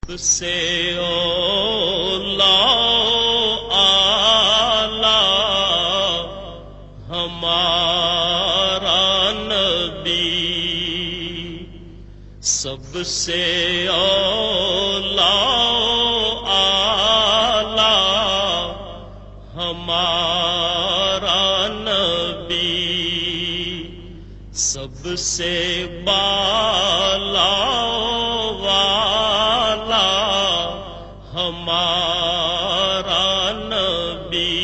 سے اولا آلہ ہمارا نبی، سب سے اولا آلہ ہمارا نبی، سب سے بالا والا ہمارا نبی،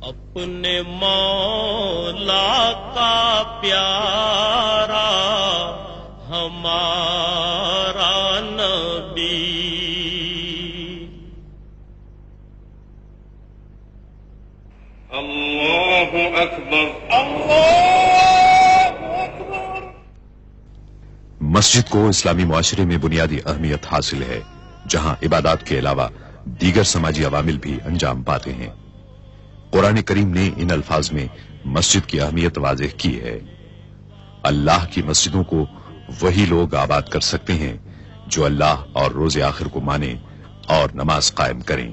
اپنے مولا کا پیارا ہمارا نبی۔ اللہ اکبر، مسجد کو اسلامی معاشرے میں بنیادی اہمیت حاصل ہے، جہاں عبادات کے علاوہ دیگر سماجی عوامل بھی انجام پاتے ہیں۔ قرآن کریم نے ان الفاظ میں مسجد کی اہمیت واضح کی ہے۔ اللہ کی مسجدوں کو وہی لوگ آباد کر سکتے ہیں جو اللہ اور روز آخر کو مانیں اور نماز قائم کریں،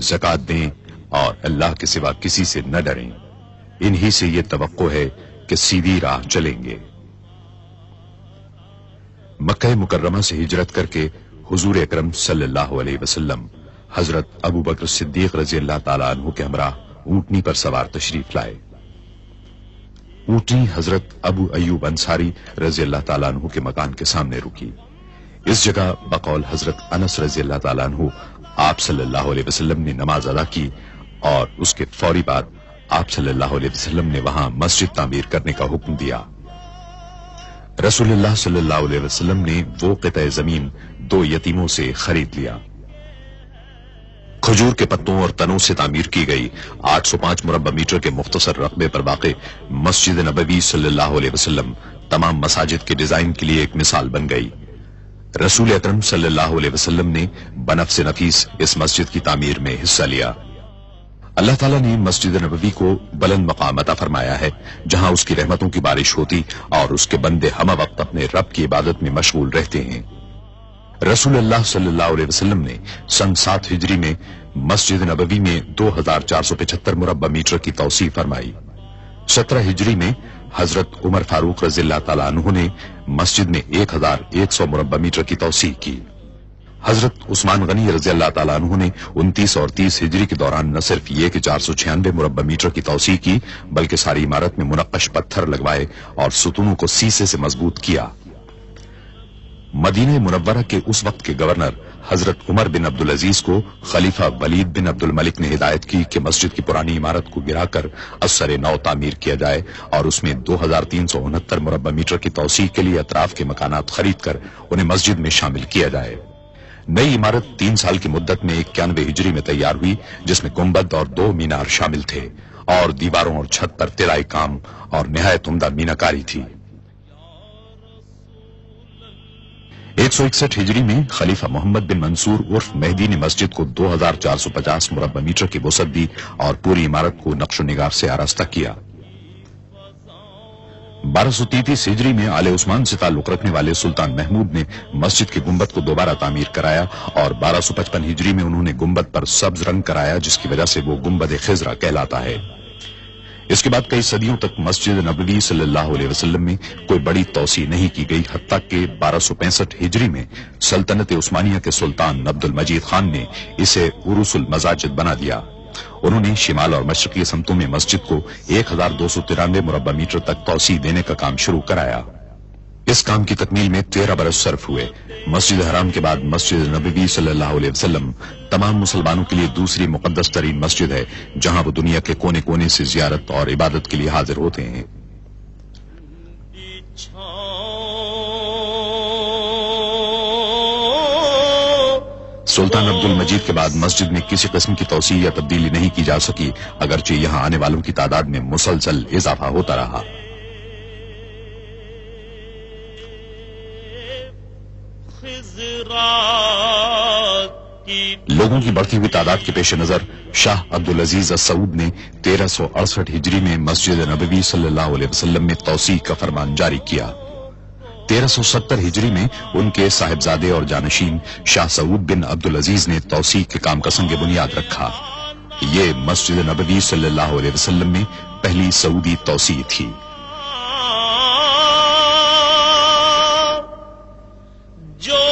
زکوٰۃ دیں اور اللہ کے سوا کسی سے نہ ڈریں۔ انہی سے یہ توقع ہے کہ سیدھی راہ چلیں گے۔ مکہ مکرمہ سے ہجرت کر کے حضور اکرم صلی اللہ علیہ وسلم حضرت ابو بکر صدیق رضی اللہ تعالیٰ عنہ کے ہمراہ اونٹنی پر سوار تشریف لائے۔ اونٹنی حضرت ابو ایوب انصاری رضی اللہ تعالیٰ عنہ کے مکان کے سامنے رکی۔ اس جگہ بقول حضرت انس رضی اللہ تعالیٰ عنہ آپ صلی اللہ علیہ وسلم نے نماز ادا کی اور اس کے فوری بعد آپ صلی اللہ علیہ وسلم نے وہاں مسجد تعمیر کرنے کا حکم دیا۔ رسول اللہ صلی اللہ علیہ وسلم نے وہ قطع زمین 2 یتیموں سے خرید لیا۔ کھجور کے پتوں اور تنوں سے تعمیر کی گئی 805 مربع میٹر کے مختصر رقبے پر واقع مسجد نبوی صلی اللہ علیہ وسلم تمام مساجد کے ڈیزائن کے لیے ایک مثال بن گئی۔ رسول اکرم صلی اللہ علیہ وسلم نے بنفس نفیس اس مسجد کی تعمیر میں حصہ لیا۔ اللہ تعالیٰ نے مسجد نبوی کو بلند مقام عطا فرمایا ہے، جہاں اس کی رحمتوں کی بارش ہوتی اور اس کے بندے ہمہ وقت اپنے رب کی عبادت میں مشغول رہتے ہیں۔ رسول اللہ صلی اللہ علیہ وسلم نے سن 7 ہجری میں مسجد نبوی میں 2475 مربع میٹر کی توسیع فرمائی۔ 17 ہجری میں حضرت عمر فاروق رضی اللہ تعالیٰ عنہ نے مسجد میں 1100 مربع میٹر کی توسیع کی۔ حضرت عثمان غنی رضی اللہ تعالیٰ عنہ نے 29 اور 30 ہجری کے دوران نہ صرف یہ کہ 496 مربع میٹر کی توسیع کی، بلکہ ساری عمارت میں منقش پتھر لگوائے اور ستونوں کو سیسے سے مضبوط کیا۔ مدینہ منورہ کے اس وقت کے گورنر حضرت عمر بن عبدالعزیز کو خلیفہ ولید بن عبد الملک نے ہدایت کی کہ مسجد کی پرانی عمارت کو گرا کر ازسر نو تعمیر کیا جائے اور اس میں 2369 مربع میٹر کی توسیع کے لیے اطراف کے مکانات خرید کر انہیں مسجد میں شامل کیا جائے۔ نئی عمارت 3 سال کی مدت میں 91 ہجری میں تیار ہوئی، جس میں گنبد اور 2 مینار شامل تھے اور دیواروں اور چھت پر طلائی کام اور نہایت عمدہ میناکاری تھی۔ 161 ہجری میں خلیفہ محمد بن منصور عرف مہدی نے مسجد کو 2450 مربع میٹر کی وسعت دی اور پوری عمارت کو نقش و نگار سے آراستہ کیا۔ 1233 ہجری میں آل عثمان سے تعلق رکھنے والے سلطان محمود نے مسجد کے گنبد کو دوبارہ تعمیر کرایا اور 1255 ہجری میں انہوں نے گنبد پر سبز رنگ کرایا، جس کی وجہ سے وہ گنبد خضرا کہلاتا ہے۔ اس کے بعد کئی صدیوں تک مسجد نبوی صلی اللہ علیہ وسلم میں کوئی بڑی توسیع نہیں کی گئی، حتیٰ کہ 1265 ہجری میں سلطنت عثمانیہ کے سلطان عبد المجید خان نے اسے عروس المساجد بنا دیا۔ انہوں نے شمال اور مشرقی سمتوں میں مسجد کو 1293 مربع میٹر تک توسیع دینے کا کام شروع کرایا۔ اس کام کی تکمیل میں 13 برس صرف ہوئے۔ مسجد حرام کے بعد مسجد نبوی صلی اللہ علیہ وسلم تمام مسلمانوں کے لیے دوسری مقدس ترین مسجد ہے، جہاں وہ دنیا کے کونے کونے سے زیارت اور عبادت کے لیے حاضر ہوتے ہیں۔ سلطان عبد المجید کے بعد مسجد میں کسی قسم کی توسیع یا تبدیلی نہیں کی جا سکی، اگرچہ یہاں آنے والوں کی تعداد میں مسلسل اضافہ ہوتا رہا۔ لوگوں کی بڑھتی ہوئی تعداد کے پیش نظر شاہ عبدالعزیز السعود نے 1368 ہجری میں مسجد نبوی صلی اللہ علیہ وسلم میں توسیع کا فرمان جاری کیا۔ 1370 ہجری میں ان کے صاحبزادے اور جانشین شاہ سعود بن عبدالعزیز نے توسیع کے کام کا سنگ بنیاد رکھا. یہ مسجد نبوی صلی اللہ علیہ وسلم میں پہلی سعودی توسیع تھی. جو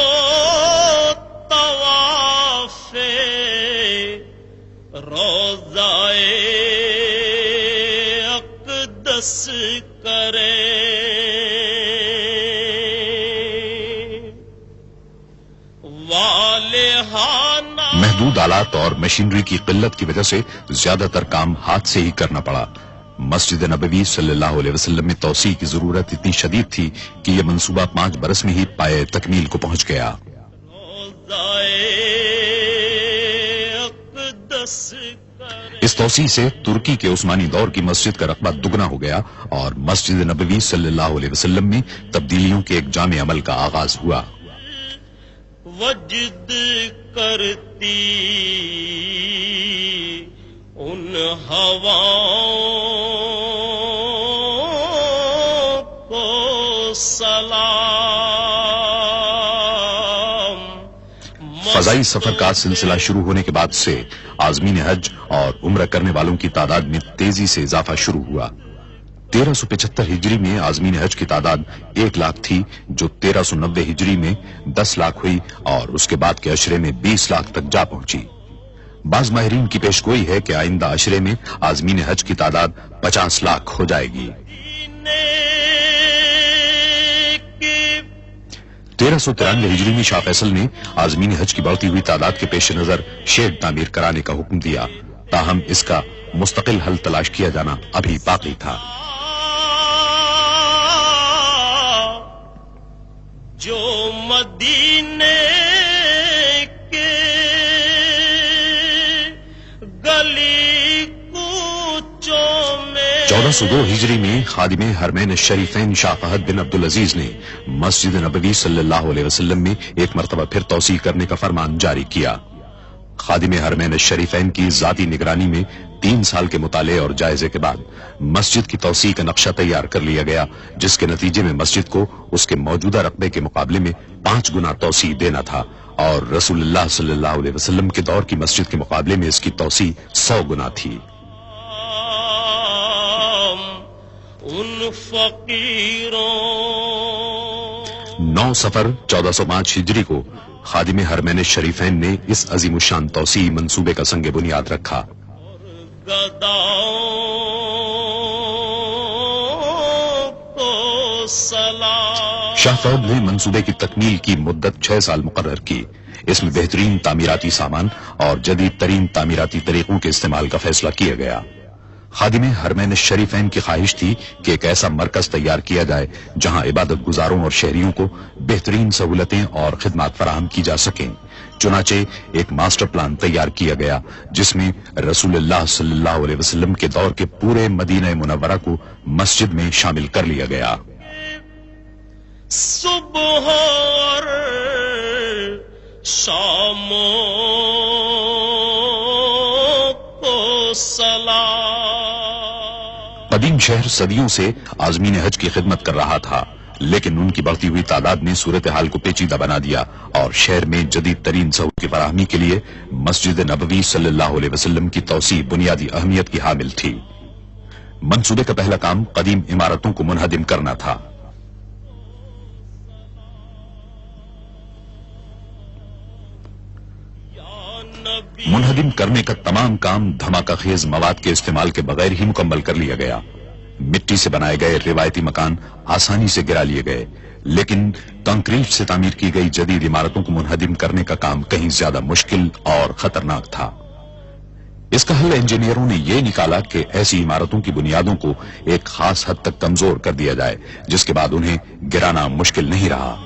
طواف روضائے اقدس کرے محدود آلات اور مشینری کی قلت کی وجہ سے زیادہ تر کام ہاتھ سے ہی کرنا پڑا. مسجد نبوی صلی اللہ علیہ وسلم میں توسیع کی ضرورت اتنی شدید تھی کہ یہ منصوبہ 5 برس میں ہی پائے تکمیل کو پہنچ گیا. اس توسیع سے ترکی کے عثمانی دور کی مسجد کا رقبہ دگنا ہو گیا اور مسجد نبوی صلی اللہ علیہ وسلم میں تبدیلیوں کے ایک جامع عمل کا آغاز ہوا. وجد کرتی ان ہواؤں کو سلام. فضائی سفر کا سلسلہ شروع ہونے کے بعد سے عازمین حج اور عمرہ کرنے والوں کی تعداد میں تیزی سے اضافہ شروع ہوا. 1375 ہجری میں عازمین حج کی تعداد 1 لاکھ تھی جو 1390 ہجری میں 10 لاکھ ہوئی اور اس کے بعد کے عشرے میں 20 لاکھ تک جا پہنچی. بعض ماہرین کی پیشگوئی ہے کہ آئندہ عشرے میں عازمین حج کی تعداد 50 لاکھ ہو جائے گی. 1393 ہجری میں شاہ فیصل نے عازمین حج کی بڑھتی ہوئی تعداد کے پیش نظر شیڈ تعمیر کرانے کا حکم دیا. تاہم اس کا مستقل حل تلاش کیا جانا ابھی باقی تھا. جو مدینے کے گلی کوچوں میں 1402 ہجری میں خادم حرمین الشریفین شاہ فہد بن عبدالعزیز نے مسجد نبوی صلی اللہ علیہ وسلم میں ایک مرتبہ پھر توسیع کرنے کا فرمان جاری کیا. خادم حرمین الشریفین کی ذاتی نگرانی میں 3 سال کے مطالعے اور جائزے کے بعد مسجد کی توسیع کا نقشہ تیار کر لیا گیا جس کے نتیجے میں مسجد کو اس کے موجودہ رقبے کے مقابلے میں 5 گنا توسیع دینا تھا اور رسول اللہ صلی اللہ علیہ وسلم کے دور کی مسجد کے مقابلے میں اس کی توسیع 100 گنا تھی. ان فقیروں 9 صفر 1405 ہجری کو خادم حرمین الشریفین نے اس عظیم الشان توسیع منصوبے کا سنگ بنیاد رکھا. گداؤں کو سلام. شاہ فہد نے منصوبے کی تکمیل کی مدت 6 سال مقرر کی. اس میں بہترین تعمیراتی سامان اور جدید ترین تعمیراتی طریقوں کے استعمال کا فیصلہ کیا گیا. خادم حرمین الشریفین کی خواہش تھی کہ ایک ایسا مرکز تیار کیا جائے جہاں عبادت گزاروں اور شہریوں کو بہترین سہولتیں اور خدمات فراہم کی جا سکیں. چنانچہ ایک ماسٹر پلان تیار کیا گیا جس میں رسول اللہ صلی اللہ علیہ وسلم کے دور کے پورے مدینہ منورہ کو مسجد میں شامل کر لیا گیا. صبح اور شام کو سلام. قدیم شہر صدیوں سے عازمین حج کی خدمت کر رہا تھا لیکن ان کی بڑھتی ہوئی تعداد نے صورتحال کو پیچیدہ بنا دیا اور شہر میں جدید ترین سہولت کی فراہمی کے لیے مسجد نبوی صلی اللہ علیہ وسلم کی توسیع بنیادی اہمیت کی حامل تھی. منصوبے کا پہلا کام قدیم عمارتوں کو منہدم کرنا تھا. منہدم کرنے کا تمام کام دھماکہ خیز مواد کے استعمال کے بغیر ہی مکمل کر لیا گیا. مٹی سے بنائے گئے روایتی مکان آسانی سے گرا لیے گئے لیکن کنکریٹ سے تعمیر کی گئی جدید عمارتوں کو منہدم کرنے کا کام کہیں زیادہ مشکل اور خطرناک تھا. اس کا حل انجینئروں نے یہ نکالا کہ ایسی عمارتوں کی بنیادوں کو ایک خاص حد تک کمزور کر دیا جائے جس کے بعد انہیں گرانا مشکل نہیں رہا.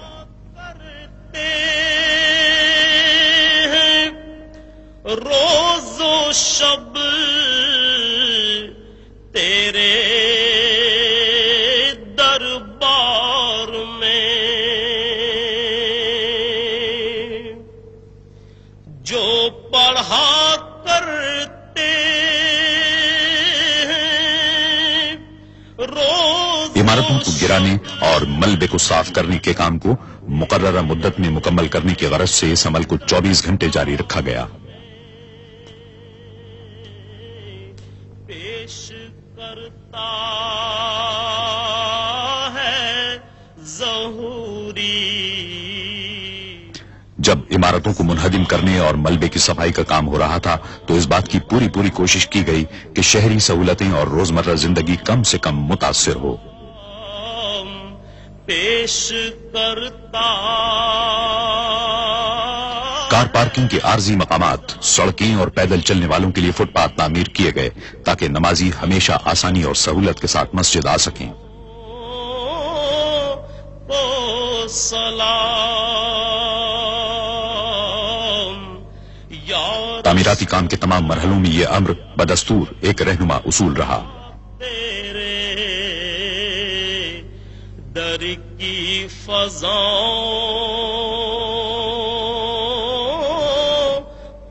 روز و شب تیرے دربار میں جو پڑھا کرتے روز عمارتوں کو گرانے اور ملبے کو صاف کرنے کے کام کو مقررہ مدت میں مکمل کرنے کی غرض سے اس عمل کو 24 گھنٹے جاری رکھا گیا۔ پیش کرتا ہے ظہوری۔ جب عمارتوں کو منہدم کرنے اور ملبے کی صفائی کا کام ہو رہا تھا تو اس بات کی پوری کوشش کی گئی کہ شہری سہولتیں اور روزمرہ زندگی کم سے کم متاثر ہو۔ پیش کرتا کار پارکنگ کے عارضی مقامات، سڑکیں اور پیدل چلنے والوں کے لیے فٹ پاتھ تعمیر کیے گئے تاکہ نمازی ہمیشہ آسانی اور سہولت کے ساتھ مسجد آ سکیں۔ تعمیراتی کام کے تمام مرحلوں میں یہ امر بدستور ایک رہنما اصول رہا۔ تیرے در کی فضاؤں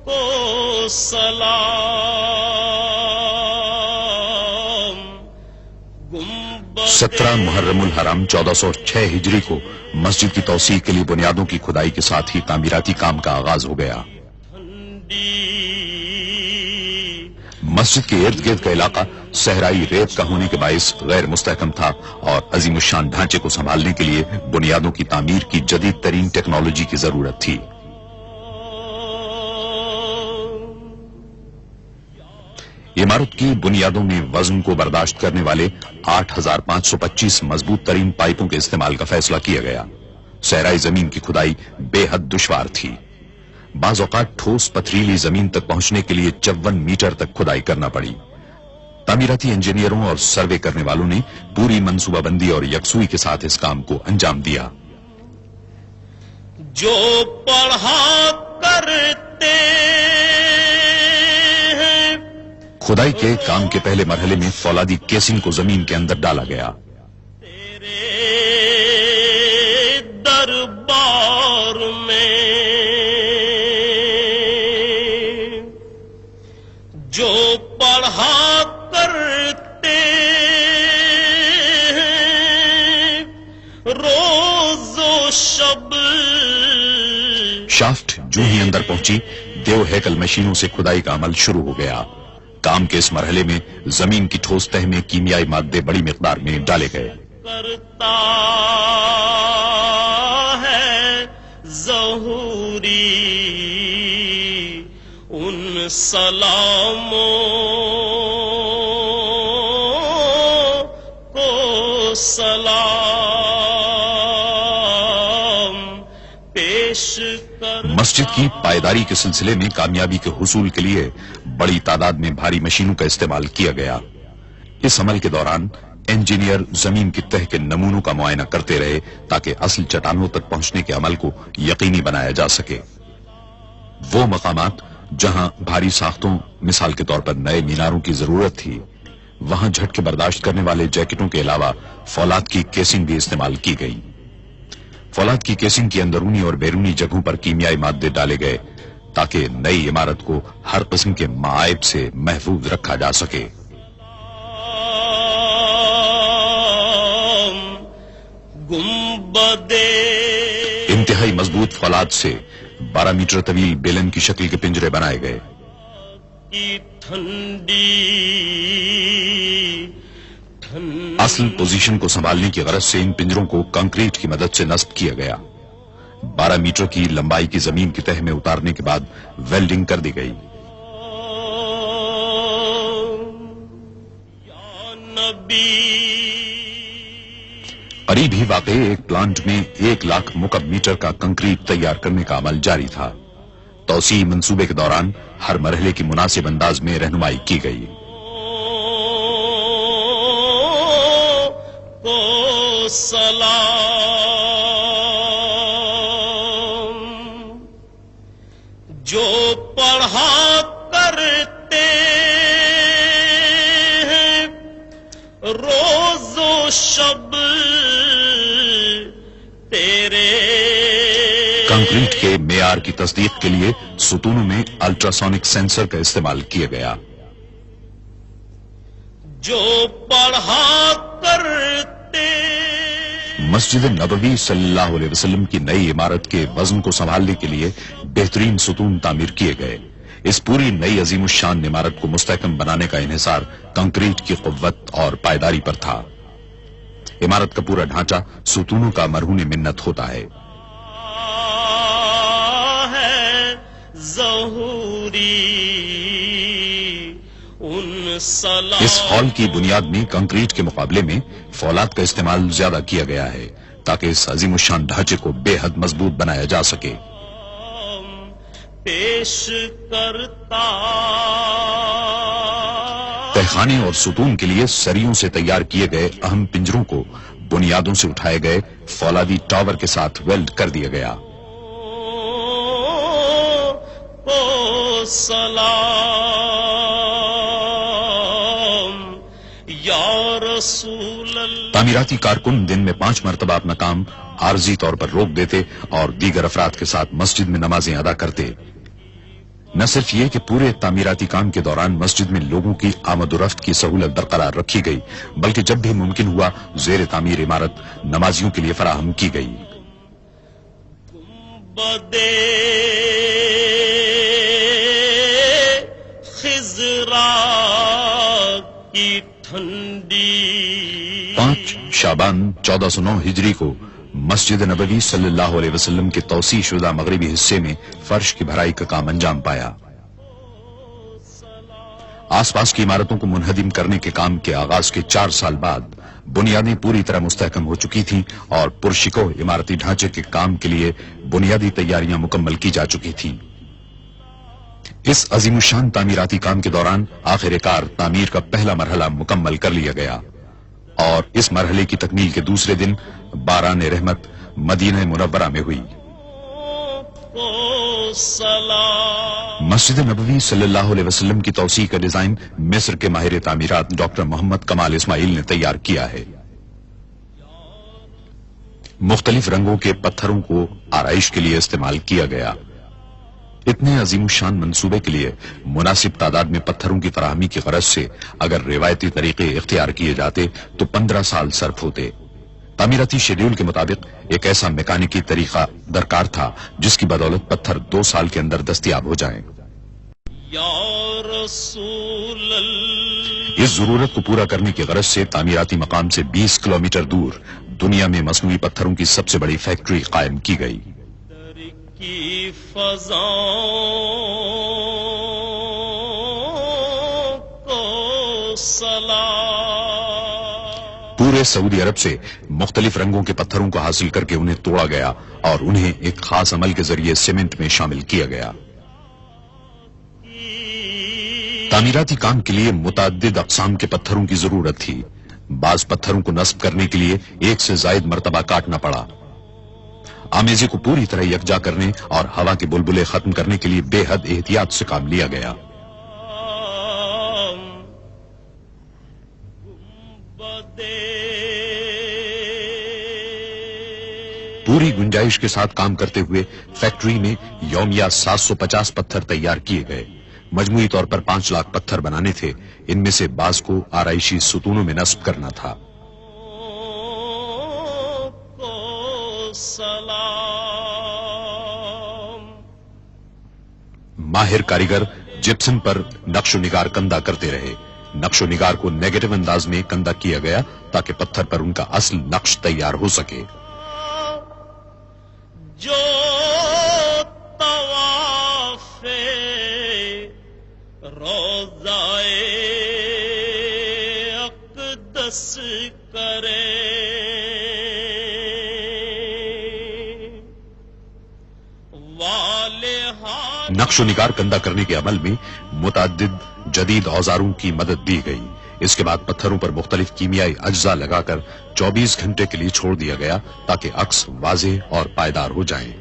کو سلام۔ 17 محرم الحرام 1406 ہجری کو مسجد کی توسیع کے لیے بنیادوں کی کھدائی کے ساتھ ہی تعمیراتی کام کا آغاز ہو گیا۔ مسجد کے ارد گرد کا علاقہ صحرائی ریت کا ہونے کے باعث غیر مستحکم تھا اور عظیم الشان ڈھانچے کو سنبھالنے کے لیے بنیادوں کی تعمیر کی جدید ترین ٹیکنالوجی کی ضرورت تھی۔ عمارت کی بنیادوں میں وزن کو برداشت کرنے والے 8525 مضبوط ترین پائپوں کے استعمال کا فیصلہ کیا گیا۔ صحرائی زمین کی کھدائی بے حد دشوار تھی۔ بعض اوقات ٹھوس پتھریلی زمین تک پہنچنے کے لیے 54 میٹر تک کھدائی کرنا پڑی۔ تعمیراتی انجینئروں اور سروے کرنے والوں نے پوری منصوبہ بندی اور یکسوئی کے ساتھ اس کام کو انجام دیا۔ جو پڑھا کرتے ہیں کھدائی کے کام کے پہلے مرحلے میں فولادی کیسنگ کو زمین کے اندر ڈالا گیا۔ تیرے دربار میں جو پڑھا کرتے ہیں روز و شب۔ شافٹ جو ہی اندر پہنچی، دیو ہیکل مشینوں سے کھدائی کا عمل شروع ہو گیا۔ کام کے اس مرحلے میں زمین کی ٹھوس تہ میں کیمیائی مادے بڑی مقدار میں ڈالے گئے۔ کرتا ہے ظہوری ان سلاموں کو سلام پیش کر۔ مسجد کی پائیداری کے سلسلے میں کامیابی کے حصول کے لیے بڑی تعداد میں بھاری مشینوں کا استعمال کیا گیا۔ اس عمل کے دوران انجینئر زمین کی تہ کے نمونوں کا معائنہ کرتے رہے تاکہ اصل چٹانوں تک پہنچنے کے عمل کو یقینی بنایا جا سکے۔ وہ مقامات جہاں بھاری ساختوں، مثال کے طور پر نئے میناروں کی ضرورت تھی، وہاں جھٹکے برداشت کرنے والے جیکٹوں کے علاوہ فولاد کی کیسنگ بھی استعمال کی گئی۔ فولاد کی کیسنگ کی اندرونی اور بیرونی جگہوں پر کیمیائی مادے ڈالے گئے تاکہ نئی عمارت کو ہر قسم کے معائب سے محفوظ رکھا جا سکے۔ انتہائی مضبوط فولاد سے 12 میٹر طویل بیلن کی شکل کے پنجرے بنائے گئے۔ اصل پوزیشن کو سنبھالنے کی غرض سے ان پنجروں کو کنکریٹ کی مدد سے نصب کیا گیا۔ 12 میٹر کی لمبائی کی زمین کی تہ میں اتارنے کے بعد ویلڈنگ کر دی گئی۔ قریب ہی واقع ایک پلانٹ میں 1 لاکھ مکعب میٹر کا کنکریٹ تیار کرنے کا عمل جاری تھا۔ توسیع منصوبے کے دوران ہر مرحلے کی مناسب انداز میں رہنمائی کی گئی۔ سلام جو پڑھا کرتے ہیں روز و شب تیرے۔ کنکریٹ کے معیار کی تصدیق کے لیے ستونوں میں الٹراسونک سینسر کا استعمال کیا گیا۔ جو پڑھا کرتے مسجد نبوی صلی اللہ علیہ وسلم کی نئی عمارت کے وزن کو سنبھالنے کے لیے بہترین ستون تعمیر کیے گئے. اس پوری نئی عظیم الشان عمارت کو مستحکم بنانے کا انحصار کنکریٹ کی قوت اور پائیداری پر تھا. عمارت کا پورا ڈھانچہ ستونوں کا مرہون منت ہوتا ہے. اس ہال کی بنیاد میں کنکریٹ کے مقابلے میں فولاد کا استعمال زیادہ کیا گیا ہے تاکہ اس عظیم الشان ڈھانچے کو بے حد مضبوط بنایا جا سکے. پیش کرتا تہخانے اور ستون کے لیے سریوں سے تیار کیے گئے اہم پنجروں کو بنیادوں سے اٹھائے گئے فولادی ٹاور کے ساتھ ویلڈ کر دیا گیا. سلام یا رسول اللہ. تعمیراتی کارکن دن میں 5 مرتبہ اپنا کام عارضی طور پر روک دیتے اور دیگر افراد کے ساتھ مسجد میں نمازیں ادا کرتے. نہ صرف یہ کہ پورے تعمیراتی کام کے دوران مسجد میں لوگوں کی آمد و رفت کی سہولت برقرار رکھی گئی بلکہ جب بھی ممکن ہوا زیر تعمیر عمارت نمازیوں کے لیے فراہم کی گئی. بدے خضرا کی ٹھنڈی 5 شعبان 1409 ہجری کو مسجد نبوی صلی اللہ علیہ وسلم کے توسیع شدہ مغربی حصے میں فرش کی بھرائی کا کام انجام پایا. آس پاس کی عمارتوں کو منہدم کرنے کے کام کے آغاز کے 4 سال بعد بنیادیں پوری طرح مستحکم ہو چکی تھیں اور پرشکو عمارتی ڈھانچے کے کام کے لیے بنیادی تیاریاں مکمل کی جا چکی تھیں. اس عظیم الشان تعمیراتی کام کے دوران آخر کار تعمیر کا پہلا مرحلہ مکمل کر لیا گیا اور اس مرحلے کی تکمیل کے دوسرے دن باران رحمت مدینہ منورہ میں ہوئی. مسجد نبوی صلی اللہ علیہ وسلم کی توسیع کا ڈیزائن مصر کے ماہر تعمیرات ڈاکٹر محمد کمال اسماعیل نے تیار کیا ہے. مختلف رنگوں کے پتھروں کو آرائش کے لیے استعمال کیا گیا. اتنے عظیم الشان منصوبے کے لیے مناسب تعداد میں پتھروں کی فراہمی کی غرض سے اگر روایتی طریقے اختیار کیے جاتے تو 15 سال صرف ہوتے. تعمیراتی شیڈیول کے مطابق ایک ایسا میکانکی طریقہ درکار تھا جس کی بدولت پتھر 2 سال کے اندر دستیاب ہو جائیں. یا رسول اللہ. اس ضرورت کو پورا کرنے کی غرض سے تعمیراتی مقام سے 20 کلومیٹر دور دنیا میں مصنوعی پتھروں کی سب سے بڑی فیکٹری قائم کی گئی. کی فضاؤں کو سلام. پورے سعودی عرب سے مختلف رنگوں کے پتھروں کو حاصل کر کے انہیں توڑا گیا اور انہیں ایک خاص عمل کے ذریعے سیمنٹ میں شامل کیا گیا. تعمیراتی کام کے لیے متعدد اقسام کے پتھروں کی ضرورت تھی. بعض پتھروں کو نصب کرنے کے لیے 1 سے زائد مرتبہ کاٹنا پڑا. آمیزے کو پوری طرح یکجا کرنے اور ہوا کے بلبلے ختم کرنے کے لیے بے حد احتیاط سے کام لیا گیا. پوری گنجائش کے ساتھ کام کرتے ہوئے فیکٹری میں یومیہ 750 پتھر تیار کیے گئے. مجموعی طور پر 5 لاکھ پتھر بنانے تھے. ان میں سے بعض کو آرائشی ستونوں میں نصب کرنا تھا. ماہر کاریگر جپسن پر نقش و نگار کندہ کرتے رہے. نقش و نگار کو نیگیٹو انداز میں کندہ کیا گیا تاکہ پتھر پر ان کا اصل نقش تیار ہو سکے. جو طواف روضائے اقدس کرے نقش و نگار کندہ کرنے کے عمل میں متعدد جدید اوزاروں کی مدد دی گئی. اس کے بعد پتھروں پر مختلف کیمیائی اجزاء لگا کر 24 گھنٹے کے لیے چھوڑ دیا گیا تاکہ عکس واضح اور پائیدار ہو جائیں.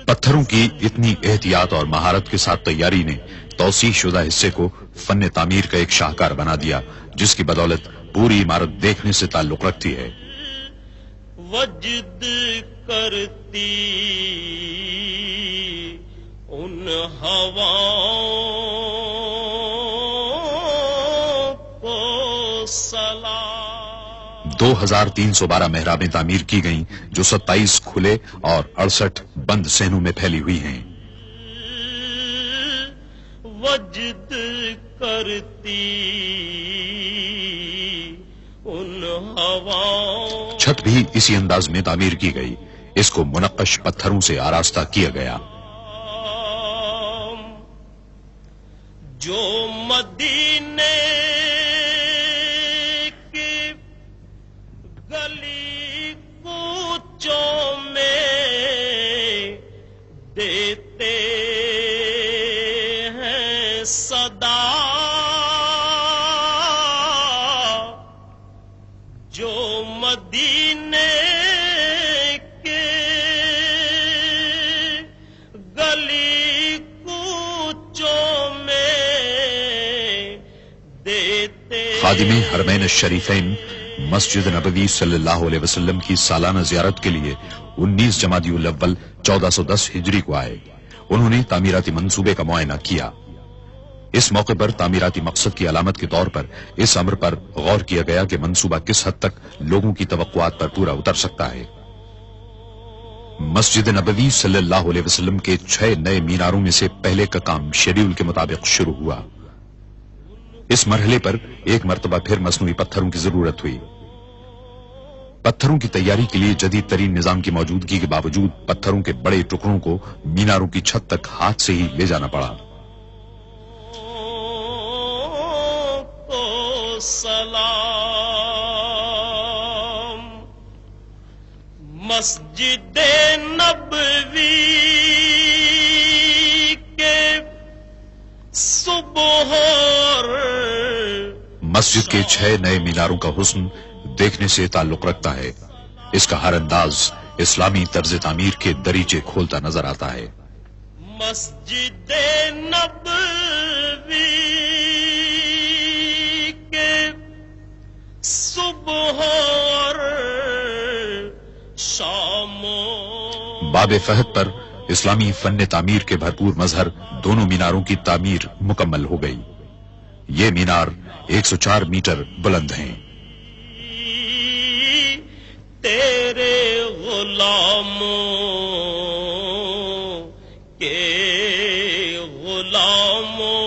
پتھروں کی اتنی احتیاط اور مہارت کے ساتھ تیاری نے توسیع شدہ حصے کو فن تعمیر کا ایک شاہکار بنا دیا جس کی بدولت پوری عمارت دیکھنے سے تعلق رکھتی ہے. وجد کرتی ان ہواؤں کو 2312 محرابیں تعمیر کی گئیں جو 27 کھلے اور 68 بند صحنوں میں پھیلی ہوئی ہیں۔ وجد کرتی ان ہواؤں، چھت بھی اسی انداز میں تعمیر کی گئی، اس کو منقش پتھروں سے آراستہ کیا گیا۔ جو مدینے کی گلی کوچوں میں دیتے ہیں صدا، جو مدینے کے گلی کوچوں میں دیتے۔ خادم حرمین الشریفین مسجد نبوی صلی اللہ علیہ وسلم کی سالانہ زیارت کے لیے 19 جمادی الاول 1410 ہجری کو آئے۔ انہوں نے تعمیراتی منصوبے کا معائنہ کیا۔ اس موقع پر تعمیراتی مقصد کی علامت کے طور پر اس امر پر غور کیا گیا کہ منصوبہ کس حد تک لوگوں کی توقعات پر پورا اتر سکتا ہے۔ مسجد نبوی صلی اللہ علیہ وسلم کے 6 نئے میناروں میں سے پہلے کا کام شیڈول کے مطابق شروع ہوا۔ اس مرحلے پر ایک مرتبہ پھر مصنوعی پتھروں کی ضرورت ہوئی۔ پتھروں کی تیاری کے لیے جدید ترین نظام کی موجودگی کے باوجود پتھروں کے بڑے ٹکڑوں کو میناروں کی چھت تک ہاتھ سے ہی لے جانا پڑا۔ سلام مسجد نبوی کے صبح اور مسجد کے 6 نئے میناروں کا حسن دیکھنے سے تعلق رکھتا ہے۔ اس کا ہر انداز اسلامی طرز تعمیر کے دریچے کھولتا نظر آتا ہے۔ مسجد نبوی کے صبح اور شاموں، باب فہد پر اسلامی فن تعمیر کے بھرپور مظہر دونوں میناروں کی تعمیر مکمل ہو گئی۔ یہ مینار 104 میٹر بلند ہیں۔ تیرے غلاموں کے غلاموں۔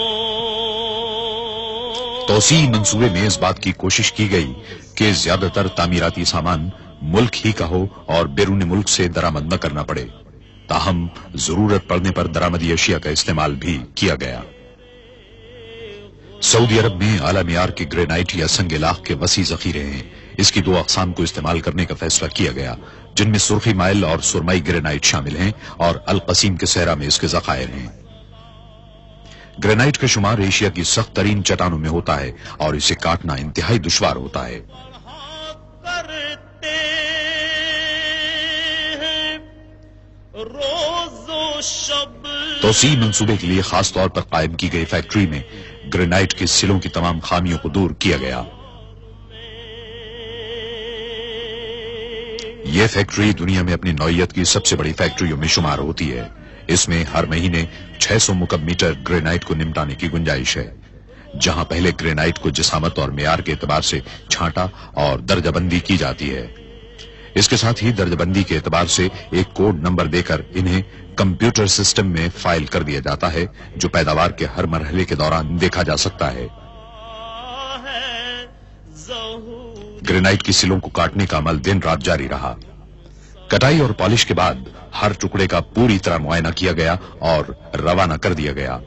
توسیع منصوبے میں اس بات کی کوشش کی گئی کہ زیادہ تر تعمیراتی سامان ملک ہی کا ہو اور بیرون ملک سے درآمد نہ کرنا پڑے، تاہم ضرورت پڑنے پر درآمدی اشیاء کا استعمال بھی کیا گیا۔ سعودی عرب میں اعلی معیار کے گرینائٹ یا سنگ لاخ کے وسیع ذخیرے ہیں۔ اس کی 2 اقسام کو استعمال کرنے کا فیصلہ کیا گیا، جن میں سرخی مائل اور سرمئی گرینائٹ شامل ہیں، اور القصیم کے صحرا میں اس کے ذخائر ہیں۔ گرینائٹ کا شمار ایشیا کی سخت ترین چٹانوں میں ہوتا ہے اور اسے کاٹنا انتہائی دشوار ہوتا ہے۔ کرتے ہیں روز و شب، توسیع منصوبے کے لیے خاص طور پر قائم کی گئی فیکٹری میں گرینائٹ کے سلوں کی تمام خامیوں کو دور کیا گیا۔ یہ فیکٹری دنیا میں اپنی نوعیت کی سب سے بڑی فیکٹریوں میں شمار ہوتی ہے۔ اس میں ہر مہینے 600 مکعب میٹر گرینائٹ کو نمٹانے کی گنجائش ہے۔ جہاں پہلے گرینائٹ کو جسامت اور معیار کے اعتبار سے چھانٹا اور درجہ بندی کی جاتی ہے، اس کے ساتھ ہی درجہ بندی کے اعتبار سے ایک کوڈ نمبر دے کر انہیں کمپیوٹر سسٹم میں فائل کر دیا جاتا ہے، جو پیداوار کے ہر مرحلے کے دوران دیکھا جا سکتا ہے۔ گرینائٹ کی سلوں کو کاٹنے کا عمل دن رات جاری رہا۔ کٹائی اور پالش کے بعد ہر ٹکڑے کا پوری طرح معائنہ کیا گیا اور روانہ کر دیا گیا۔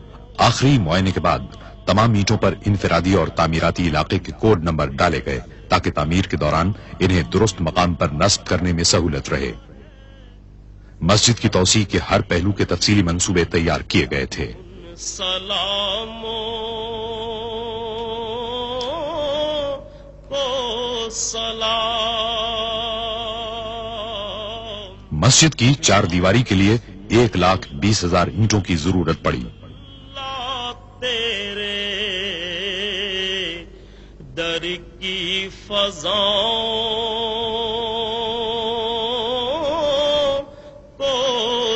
آخری معائنے کے بعد تمام اینٹوں پر انفرادی اور تعمیراتی علاقے کے کوڈ نمبر ڈالے گئے تاکہ تعمیر کے دوران انہیں درست مقام پر نصب کرنے میں سہولت رہے۔ مسجد کی توسیع کے ہر پہلو کے تفصیلی منصوبے تیار کیے گئے تھے۔ سلاموں کو سلام۔ مسجد کی 4 دیواری کے لیے 1,20,000 اینٹوں کی ضرورت پڑی۔ تیرے در کی فضاؤں کو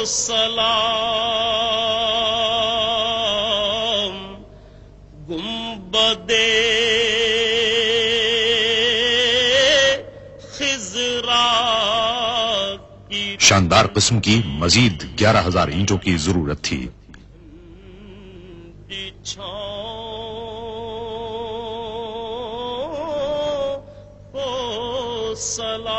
سلام۔ گنبدِ کی شاندار قسم کی مزید 11,000 اینٹوں کی ضرورت تھی. چھاؤں کو سلام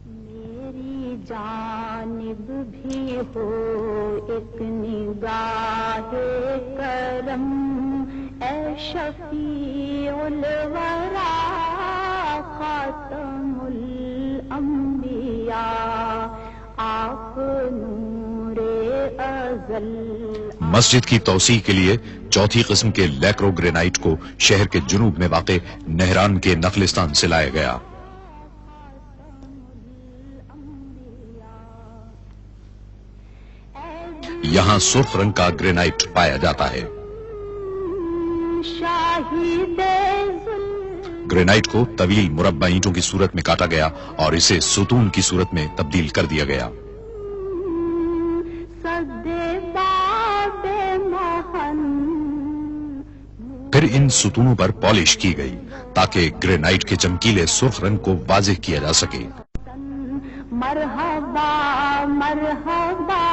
میری جانب بھی ہو ایک نگاہ کرم اے شفیع الورا خاتم الانبیاء آپ نور ازل. مسجد کی توسیع کے لیے چوتھی قسم کے لیکرو گرینائٹ کو شہر کے جنوب میں واقع نہران کے نخلستان سے لایا گیا. یہاں سرخ رنگ کا گرینائٹ پایا جاتا ہے. شاہد گرینائٹ کو طویل مربع اینٹوں کی صورت میں کاٹا گیا اور اسے ستون کی صورت میں تبدیل کر دیا گیا. پھر ان ستونوں پر پالش کی گئی تاکہ گرینائٹ کے چمکیلے سرخ رنگ کو واضح کیا جا سکے. مرحبا مرحبا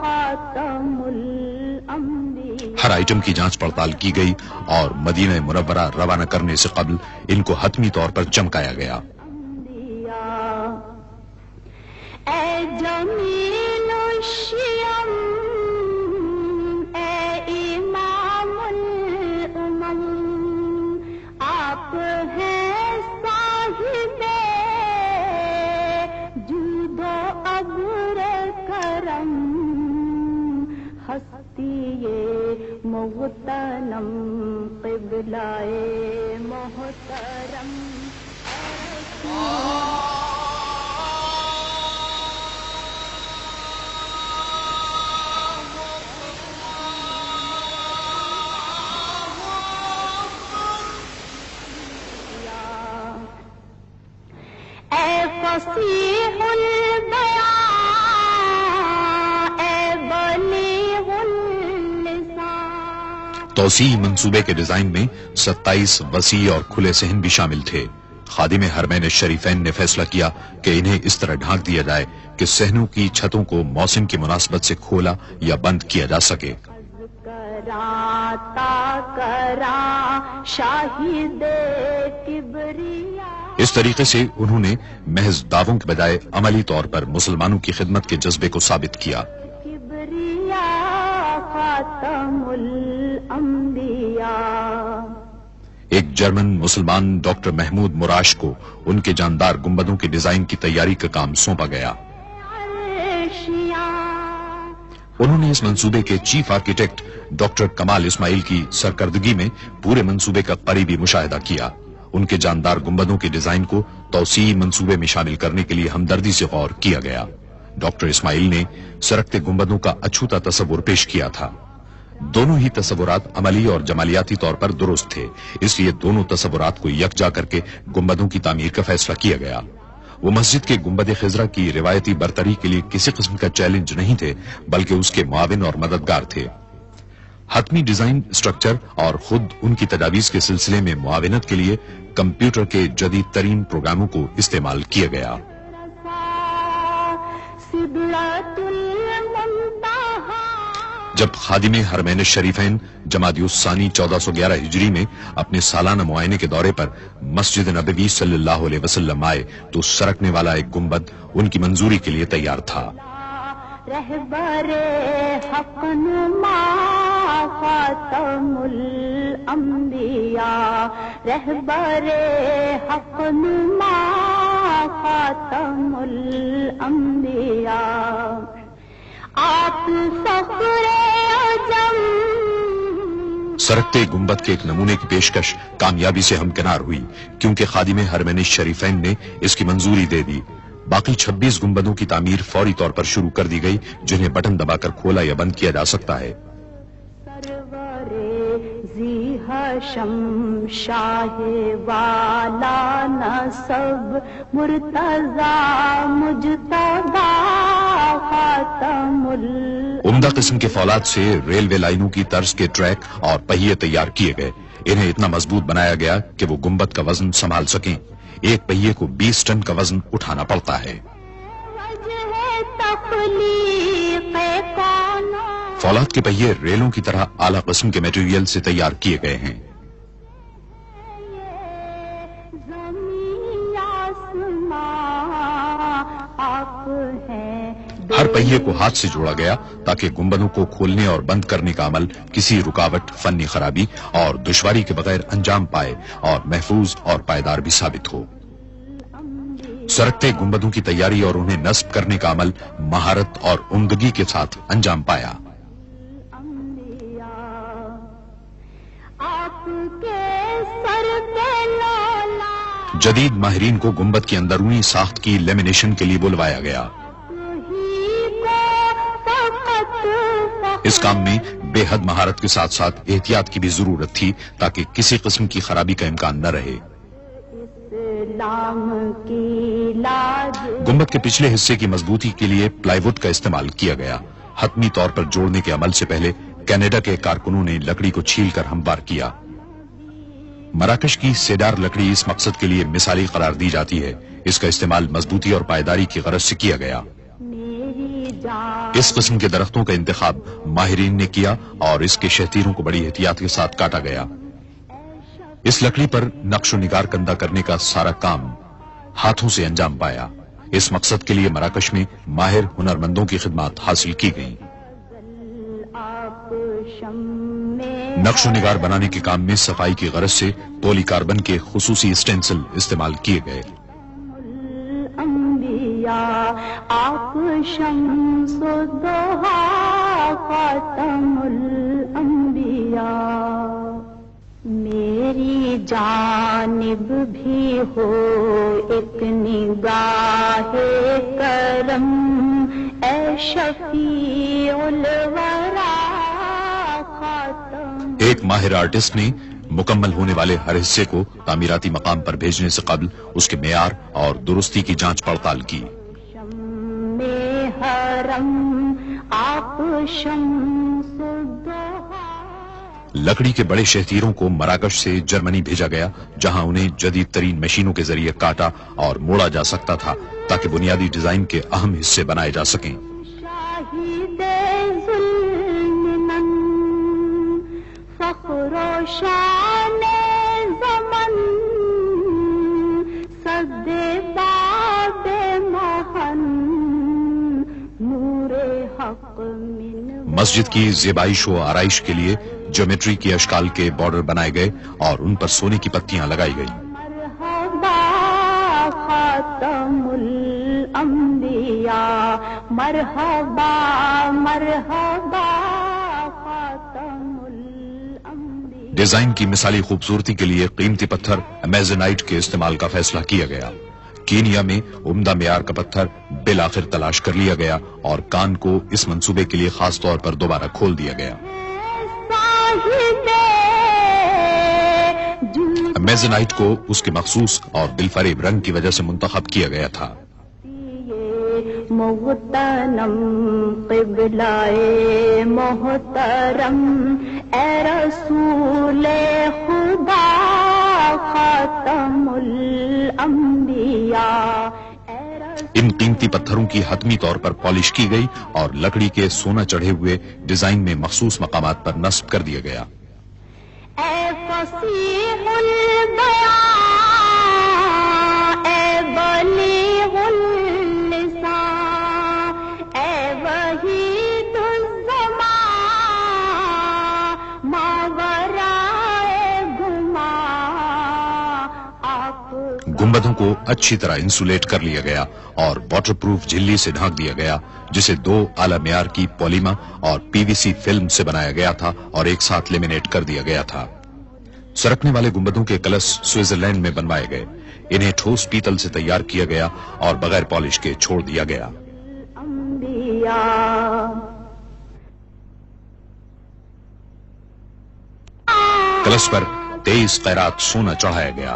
خاتم الانبیاء. ہر آئٹم کی جانچ پڑتال کی گئی اور مدینہ منورہ روانہ کرنے سے قبل ان کو حتمی طور پر چمکایا گیا. اے جمیل الشیم اے امام الامم آپ ہیں صاحب جود و ابر کرم ہستی محترم قبلہ محترم. اے فصیح البیان اے بلیغ اللسان. توسیع منصوبے کے ڈیزائن میں 27 وسیع اور کھلے صحن بھی شامل تھے. خادم حرمین الشریفین نے فیصلہ کیا کہ انہیں اس طرح ڈھانک دیا جائے کہ صحنوں کی چھتوں کو موسم کی مناسبت سے کھولا یا بند کیا جا سکے. شاہد کبریا. اس طریقے سے انہوں نے محض دعووں کے بجائے عملی طور پر مسلمانوں کی خدمت کے جذبے کو ثابت کیا. کبریا خاتم الانبیاء. ایک جرمن مسلمان ڈاکٹر محمود مراش کو ان کے جاندار گنبدوں کے ڈیزائن کی تیاری کا کام سونپا گیا. انہوں نے اس منصوبے کے چیف آرکیٹیکٹ ڈاکٹر کمال اسماعیل کی سرکردگی میں پورے منصوبے کا قریبی مشاہدہ کیا. ان کے جاندار گنبدوں کے ڈیزائن کو توسیع منصوبے میں شامل کرنے کے لیے ہمدردی سے غور کیا گیا. ڈاکٹر اسماعیل نے سرکتے گنبدوں کا اچھوتا تصور پیش کیا تھا. دونوں ہی تصورات عملی اور جمالیاتی طور پر درست تھے، اس لیے دونوں تصورات کو یکجا کر کے گنبدوں کی تعمیر کا فیصلہ کیا گیا. وہ مسجد کے گنبد خضرا کی روایتی برتری کے لیے کسی قسم کا چیلنج نہیں تھے، بلکہ اس کے معاون اور مددگار تھے. حتمی ڈیزائن اسٹرکچر اور خود ان کی تجاویز کے سلسلے میں معاونت کے لیے کمپیوٹر کے جدید ترین پروگراموں کو استعمال کیا گیا. جب خادم حرمین الشریفین جمادی الثانی 1411 ہجری میں اپنے سالانہ معائنے کے دورے پر مسجد نبوی صلی اللہ علیہ وسلم آئے تو سرکنے والا ایک گنبد ان کی منظوری کے لیے تیار تھا. رہبر حق نما خاتم الانبیاء. رہبر حق نما خاتم الانبیاء. آپ فخر عجم. سرکتے گنبد کے ایک نمونے کی پیشکش کامیابی سے ہمکنار ہوئی کیونکہ خادم حرمین الشریفین نے اس کی منظوری دے دی. باقی 26 گنبدوں کی تعمیر فوری طور پر شروع کر دی گئی جنہیں بٹن دبا کر کھولا یا بند کیا جا سکتا ہے. سرور ذی حشم شاہ والا نسب مرتضی مجتبی خاتم عمدہ قسم کے فولاد سے ریلوے لائنوں کی طرز کے ٹریک اور پہیے تیار کیے گئے. انہیں اتنا مضبوط بنایا گیا کہ وہ گنبد کا وزن سنبھال سکیں. ایک پہیے کو 20 ٹن کا وزن اٹھانا پڑتا ہے. فولاد کے پہیے ریلوں کی طرح اعلیٰ قسم کے میٹیریل سے تیار کیے گئے ہیں. ہر پہیے کو ہاتھ سے جوڑا گیا تاکہ گنبدوں کو کھولنے اور بند کرنے کا عمل کسی رکاوٹ، فنی خرابی اور دشواری کے بغیر انجام پائے اور محفوظ اور پائیدار بھی ثابت ہو. سرکتے گنبدوں کی تیاری اور انہیں نصب کرنے کا عمل مہارت اور عمدگی کے ساتھ انجام پایا. جدید ماہرین کو گنبد کی اندرونی ساخت کی لیمینیشن کے لیے بلوایا گیا. اس کام میں بے حد مہارت کے ساتھ ساتھ احتیاط کی بھی ضرورت تھی تاکہ کسی قسم کی خرابی کا امکان نہ رہے. گنبد کے پچھلے حصے کی مضبوطی کے لیے پلائی ووڈ کا استعمال کیا گیا. حتمی طور پر جوڑنے کے عمل سے پہلے کینیڈا کے کارکنوں نے لکڑی کو چھیل کر ہموار کیا. مراکش کی سیڈار لکڑی اس مقصد کے لیے مثالی قرار دی جاتی ہے. اس کا استعمال مضبوطی اور پائیداری کی غرض سے کیا گیا. اس قسم کے درختوں کا انتخاب ماہرین نے کیا اور اس کے شہتیروں کو بڑی احتیاط کے ساتھ کاٹا گیا. اس لکڑی پر نقش و نگار کندہ کرنے کا سارا کام ہاتھوں سے انجام پایا. اس مقصد کے لیے مراکش میں ماہر ہنرمندوں کی خدمات حاصل کی گئیں. نقش و نگار بنانے کے کام میں صفائی کی غرض سے پولی کاربن کے خصوصی اسٹینسل استعمال کیے گئے. آپ شمس الضحیٰ خاتم الانبیاء. میری جانب بھی ہو ایک نگاہ کرم اے شفیع الورا خاتم. ایک ماہر آرٹسٹ نے مکمل ہونے والے ہر حصے کو تعمیراتی مقام پر بھیجنے سے قبل اس کے معیار اور درستی کی جانچ پڑتال کی. لکڑی کے بڑے شہتیروں کو مراکش سے جرمنی بھیجا گیا جہاں انہیں جدید ترین مشینوں کے ذریعے کاٹا اور موڑا جا سکتا تھا تاکہ بنیادی ڈیزائن کے اہم حصے بنائے جا سکیں. شان زمن صد باب محن نور حق من. مسجد کی زیبائش و آرائش کے لیے جیومیٹری کی اشکال کے بارڈر بنائے گئے اور ان پر سونے کی پتیاں لگائی گئیں. مرحبا خاتم الانبیاء مرحبا مرحبا خاتم. ڈیزائن کی مثالی خوبصورتی کے لیے قیمتی پتھر امیزنائٹ کے استعمال کا فیصلہ کیا گیا. کینیا میں عمدہ معیار کا پتھر بالآخر تلاش کر لیا گیا اور کان کو اس منصوبے کے لیے خاص طور پر دوبارہ کھول دیا گیا. امیزنائٹ کو اس کے مخصوص اور دلفریب رنگ کی وجہ سے منتخب کیا گیا تھا. محترم قبلہ محترم اے رسول خدا خاتم الانبیاء. ان قیمتی پتھروں کی حتمی طور پر پالش کی گئی اور لکڑی کے سونا چڑھے ہوئے ڈیزائن میں مخصوص مقامات پر نصب کر دیا گیا. اے فصیح البیاں اے بلیغ اللسان اے وحید الزمان ماورائے گما. گنبدوں کو اچھی طرح انسولیٹ کر لیا گیا اور واٹر پروف جھلی سے ڈھانک دیا گیا جسے 2 اعلی معیار کی پولیما اور پی وی سی فلم سے بنایا گیا تھا اور ایک ساتھ لیمینیٹ کر دیا گیا تھا. سرکنے والے گنبدوں کے کلش سوئٹزرلینڈ میں بنوائے گئے. انہیں ٹھوس پیتل سے تیار کیا گیا اور بغیر پالش کے چھوڑ دیا گیا. کلش پر 23 قیرات سونا چڑھایا گیا.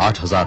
8000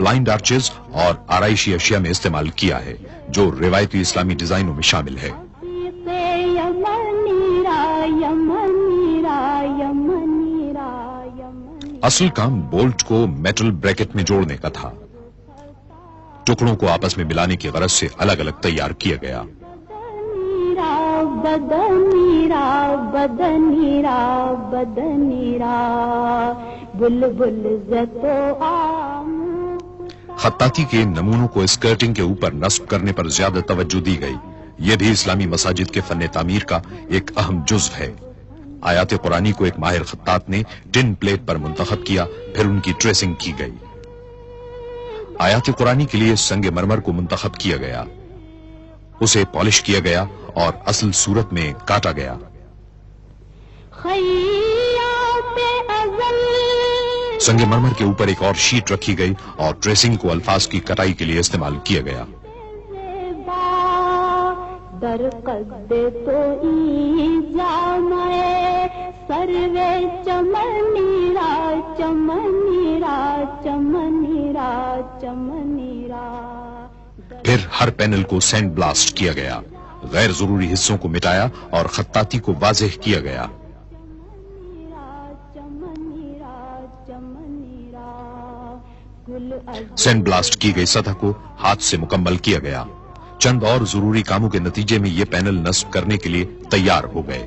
بلائنڈ آرچز اور آرائشی اشیاء میں استعمال کیا ہے جو روایتی اسلامی ڈیزائنوں میں شامل ہے۔ اصل کام بولٹ کو میٹل بریکٹ میں جوڑنے کا تھا۔ ٹکڑوں کو آپس میں ملانے کی غرض سے الگ الگ تیار کیا گیا۔ خطاطی کے نمونوں کو اسکرٹنگ کے اوپر نصب کرنے پر زیادہ توجہ دی گئی۔ یہ بھی اسلامی مساجد کے فن تعمیر کا ایک اہم جزو ہے۔ آیات قرآنی کو ایک ماہر خطاط نے ٹن پلیٹ پر منتخب کیا، پھر ان کی ٹریسنگ کی گئی۔ آیات قرآنی کے لیے سنگ مرمر کو منتخب کیا گیا، اسے پالش کیا گیا اور اصل صورت میں کاٹا گیا۔ سنگ مرمر کے اوپر ایک اور شیٹ رکھی گئی اور ٹریسنگ کو الفاظ کی کٹائی کے لیے استعمال کیا گیا۔ در قد تو ای جامے سروے چمنیرا چمنیرا چمنیرا چمنیرا۔ پھر ہر پینل کو سینڈ بلاسٹ کیا گیا، غیر ضروری حصوں کو مٹایا اور خطاطی کو واضح کیا گیا۔ سینڈ بلاسٹ کی گئی سطح کو ہاتھ سے مکمل کیا گیا۔ چند اور ضروری کاموں کے نتیجے میں یہ پینل نصب کرنے کے لیے تیار ہو گئے۔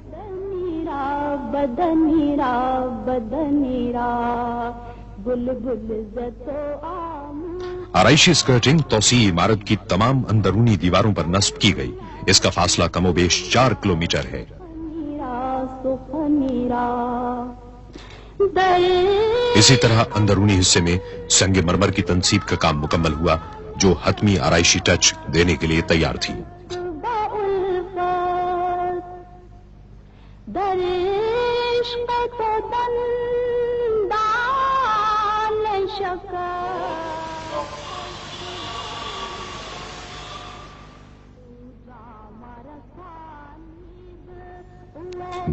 آرائشی اسکرٹنگ توسیعی عمارت کی تمام اندرونی دیواروں پر نصب کی گئی۔ اس کا فاصلہ کم و بیش 4 کلومیٹر ہے۔ اسی طرح اندرونی حصے میں سنگ مرمر کی تنصیب کا کام مکمل ہوا جو حتمی آرائشی ٹچ دینے کے لیے تیار تھی۔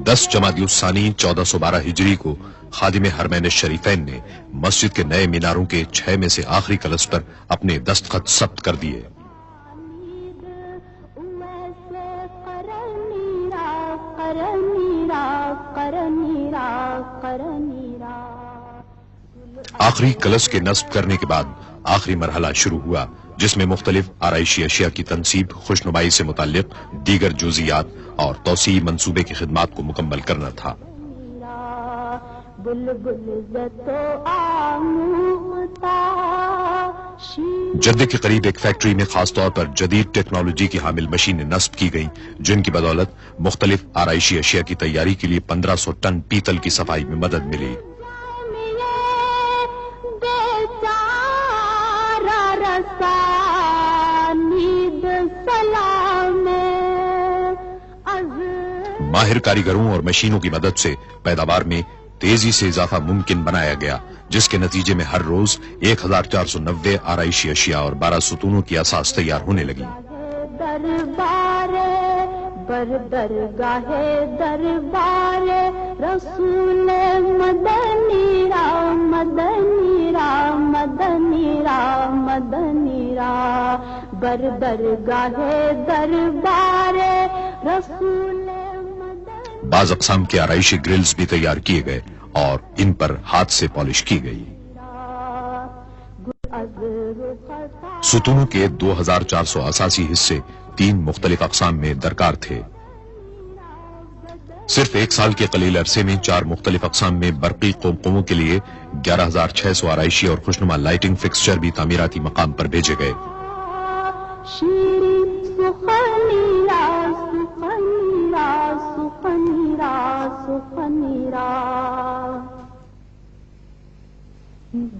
دس جمادی الثانی 1412 ہجری کو خادم حرمین الشریفین نے مسجد کے نئے میناروں کے 6 میں سے آخری کلش پر اپنے دستخط ثبت کر دیے۔ آخری کلش کے نصب کرنے کے بعد آخری مرحلہ شروع ہوا جس میں مختلف آرائشی اشیاء کی تنصیب، خوشنمائی سے متعلق دیگر جزئیات اور توسیعی منصوبے کی خدمات کو مکمل کرنا تھا۔ جدے کے قریب ایک فیکٹری میں خاص طور پر جدید ٹیکنالوجی کی حامل مشینیں نصب کی گئیں جن کی بدولت مختلف آرائشی اشیاء کی تیاری کے لیے 1500 ٹن پیتل کی صفائی میں مدد ملی۔ ماہر کاریگروں اور مشینوں کی مدد سے پیداوار میں تیزی سے اضافہ ممکن بنایا گیا جس کے نتیجے میں ہر روز 1490 آرائشی اشیاء اور 12 ستونوں کی اساس تیار ہونے لگی۔ درگاہ دربار رسول مدنی را مدنی را مدنی را مدنی را درگاہ دربار رسول مدنی۔ بعض اقسام کے آرائشی گرلز بھی تیار کیے گئے اور ان پر ہاتھ سے پالش کی گئی۔ ستونوں کے 2400 اساسی حصے 3 مختلف اقسام میں درکار تھے۔ صرف 1 سال کے قلیل عرصے میں 4 مختلف اقسام میں برقی قمقموں کے لیے 11600 آرائشی اور خوشنما لائٹنگ فکسچر بھی تعمیراتی مقام پر بھیجے گئے۔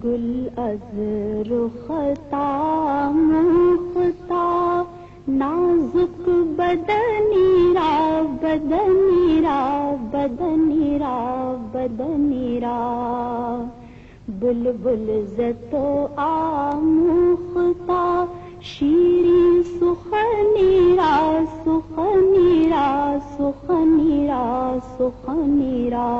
گل از رختا مختا نازک بدنی را بدنی را بدنی را بدنی را بلبل زتو آموختا شیرین سخنی را سخنی را سخنی را سخنی را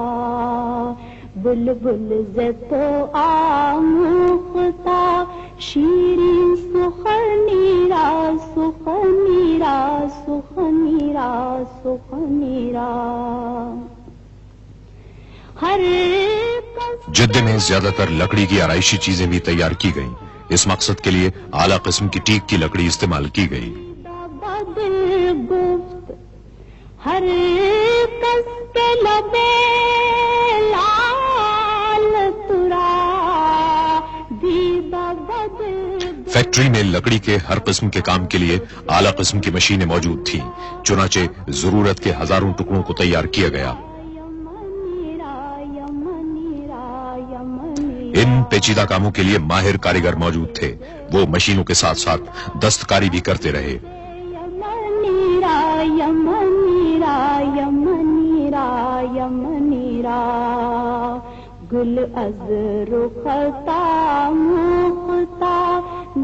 بلبل زتو آموختا شیرین سخنی را سخنی را سخنی را سخنی را ہر جدے میں زیادہ تر لکڑی کی آرائشی چیزیں بھی تیار کی گئیں. اس مقصد کے لیے اعلیٰ قسم کی ٹیک کی لکڑی استعمال کی گئی. بدل گفت ہر کس کے لبے لال ترا دیدہ بدل فیکٹری میں لکڑی کے ہر قسم کے کام کے لیے اعلیٰ قسم کی مشینیں موجود تھیں. چنانچہ ضرورت کے ہزاروں ٹکڑوں کو تیار کیا گیا. ان پیچیدہ کاموں کے لیے ماہر کاریگر موجود تھے. وہ مشینوں کے ساتھ ساتھ دستکاری بھی کرتے رہے. یمنیرا یمنیرا یمنیرا یمنیرا گل از رختا مختا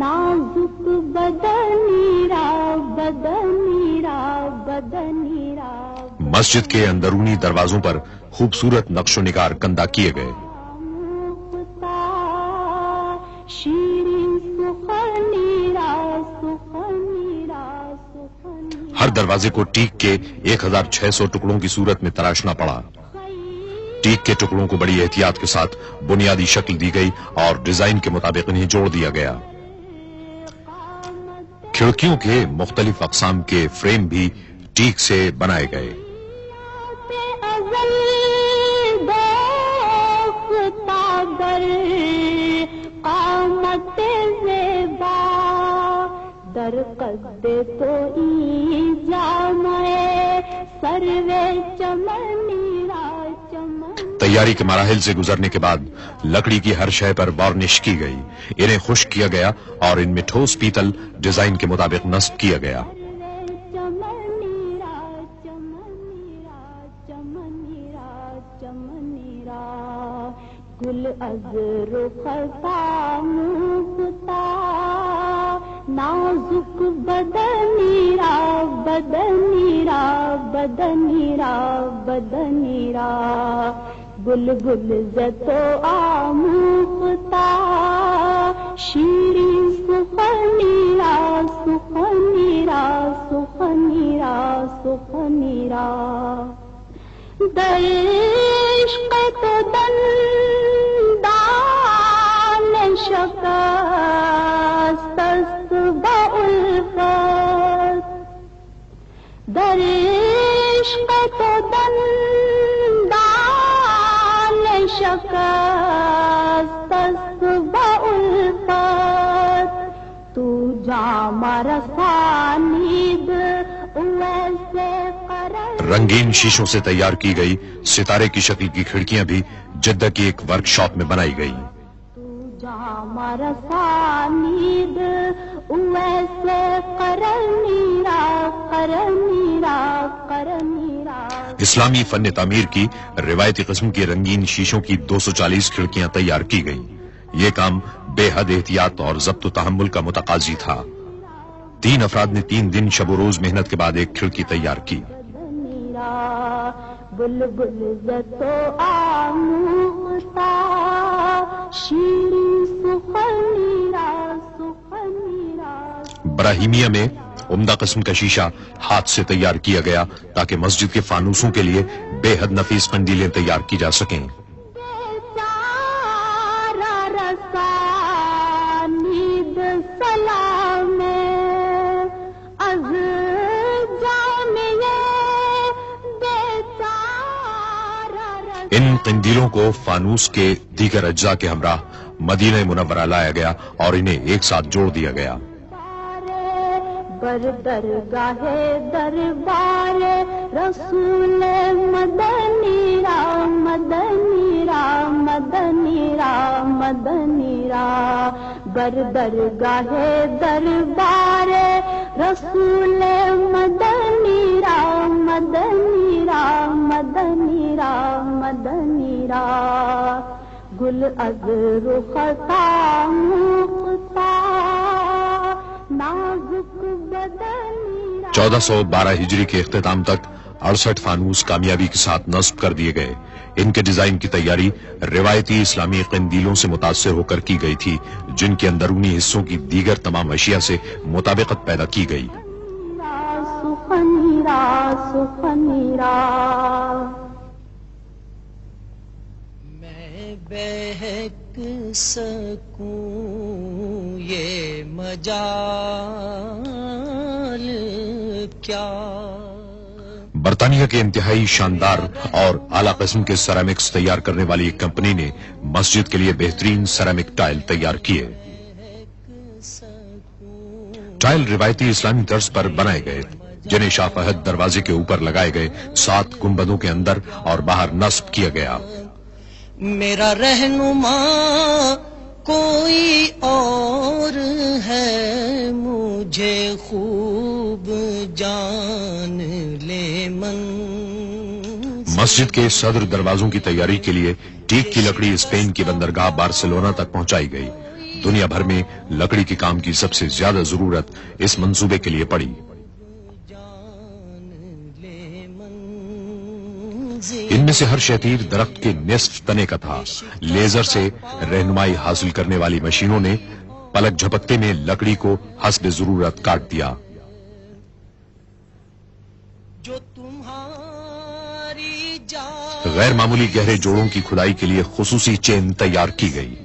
نازک بدنیرا بدنیرا بدنیرا. مسجد کے اندرونی دروازوں پر خوبصورت نقش و نگار کندہ کیے گئے. شیرین سخنی را سخنی را سخنی ہر دروازے کو ٹیک کے 1600 ٹکڑوں کی صورت میں تراشنا پڑا. ٹیک کے ٹکڑوں کو بڑی احتیاط کے ساتھ بنیادی شکل دی گئی اور ڈیزائن کے مطابق انہیں جوڑ دیا گیا. کھڑکیوں کے مختلف اقسام کے فریم بھی ٹیک سے بنائے گئے. ازل دوختا گر قامت زیبا در قد تو ای جامعے سروے چمنیرا چمن. تیاری کے مراحل سے گزرنے کے بعد لکڑی کی ہر شے پر وارنش کی گئی. انہیں خشک کیا گیا اور ان میں ٹھوس پیتل ڈیزائن کے مطابق نصب کیا گیا. چمنیرا چمنیرا چمنیرا چمنیرا گل از رختا مختا نازک بدنیرا بدنیرا بدنیرا بدنیرا بلبل زتو آموختا شیرین سخنیرا سخنیرا سخنیرا سخنیرا در عشق تو دندان شکست است با الفت در عشق تو دندان شکست است با الفت تو جام رسانید ویسے قرار. رنگین شیشوں سے تیار کی گئی ستارے کی شکل کی کھڑکیاں بھی جدہ کی ایک ورک شاپ میں بنائی گئی. تو جام رسانید ویسے قرنیرا قرنیرا قرنیرا. اسلامی فن تعمیر کی روایتی قسم کی رنگین شیشوں کی 240 کھڑکیاں تیار کی گئیں. یہ کام بے حد احتیاط اور ضبط و تحمل کا متقاضی تھا. 3 افراد نے 3 دن شب و روز محنت کے بعد ایک کھڑکی تیار کی. بلبل زتو آموختا شیرین سخنیرا سخنیرا. براہیمیہ میں عمدہ قسم کا شیشہ ہاتھ سے تیار کیا گیا تاکہ مسجد کے فانوسوں کے لیے بے حد نفیس قندیلیں تیار کی جا سکیں. بیچارہ رسانید سلام از جامعہ بیچارہ ان قندیلوں کو فانوس کے دیگر اجزاء کے ہمراہ مدینہ منورہ لایا گیا اور انہیں ایک ساتھ جوڑ دیا گیا. بر درگاہ دربار رسول مدنی رام مدنی رام مدنی رام مدنی رام بر درگاہ دربار رسول مدنی رام مدنی رام مدنی رام مدنی رام گل از رختا مختا 1412 ہجری کے اختتام تک 68 فانوس کامیابی کے ساتھ نصب کر دیے گئے. ان کے ڈیزائن کی تیاری روایتی اسلامی قندیلوں سے متاثر ہو کر کی گئی تھی، جن کے اندرونی حصوں کی دیگر تمام اشیاء سے مطابقت پیدا کی گئی۔ سخنیرا سخنیرا میں بہک سکوں یہ مجال کیا، برطانیہ کے انتہائی شاندار اور اعلیٰ قسم کے سیرامکس تیار کرنے والی ایک کمپنی نے مسجد کے لیے بہترین سیرامک ٹائل تیار کیے۔ ٹائل روایتی اسلامی طرز پر بنائے گئے، جنہیں شاہ فہد دروازے کے اوپر لگائے گئے 7 گنبدوں کے اندر اور باہر نصب کیا گیا۔ میرا رہنما کوئی اور ہے، مجھے خوب جان لے من۔ مسجد کے صدر دروازوں کی تیاری کے لیے ٹیک کی لکڑی اسپین کی بندرگاہ بارسلونا تک پہنچائی گئی۔ دنیا بھر میں لکڑی کے کام کی سب سے زیادہ ضرورت اس منصوبے کے لیے پڑی۔ ان میں سے ہر شتیر درخت کے نصف تنے کا تھا۔ لیزر سے رہنمائی حاصل کرنے والی مشینوں نے پلک جھپکتے میں لکڑی کو حسب ضرورت کاٹ دیا۔ جو تمہاری غیر معمولی گہرے جوڑوں کی کھدائی کے لیے خصوصی چین تیار کی گئی۔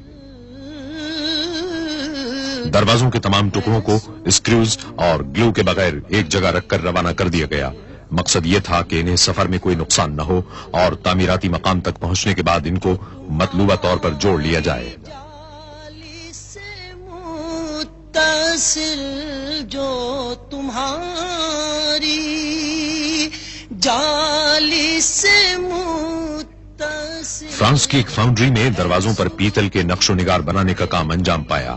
دروازوں کے تمام ٹکڑوں کو اسکریوز اور گلو کے بغیر ایک جگہ رکھ کر روانہ کر دیا گیا۔ مقصد یہ تھا کہ انہیں سفر میں کوئی نقصان نہ ہو اور تعمیراتی مقام تک پہنچنے کے بعد ان کو مطلوبہ طور پر جوڑ لیا جائے۔ متصل جو تمہاری جالی سے متصل۔ فرانس کی ایک فاؤنڈری میں دروازوں پر پیتل کے نقش و نگار بنانے کا کام انجام پایا۔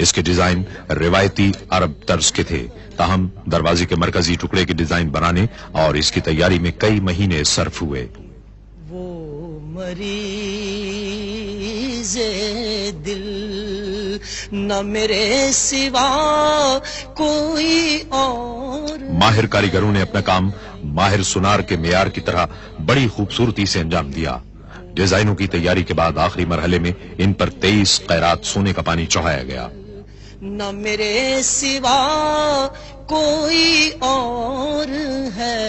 اس کے ڈیزائن روایتی عرب طرز کے تھے، تاہم دروازے کے مرکزی ٹکڑے کے ڈیزائن بنانے اور اس کی تیاری میں کئی مہینے صرف ہوئے۔ وہ مریض دل نہ میرے سوا کوئی اور۔ ماہر کاریگروں نے اپنا کام ماہر سونار کے معیار کی طرح بڑی خوبصورتی سے انجام دیا۔ ڈیزائنوں کی تیاری کے بعد آخری مرحلے میں ان پر 23 قیرات سونے کا پانی چڑھایا گیا۔ نہ میرے سوا کوئی اور ہے،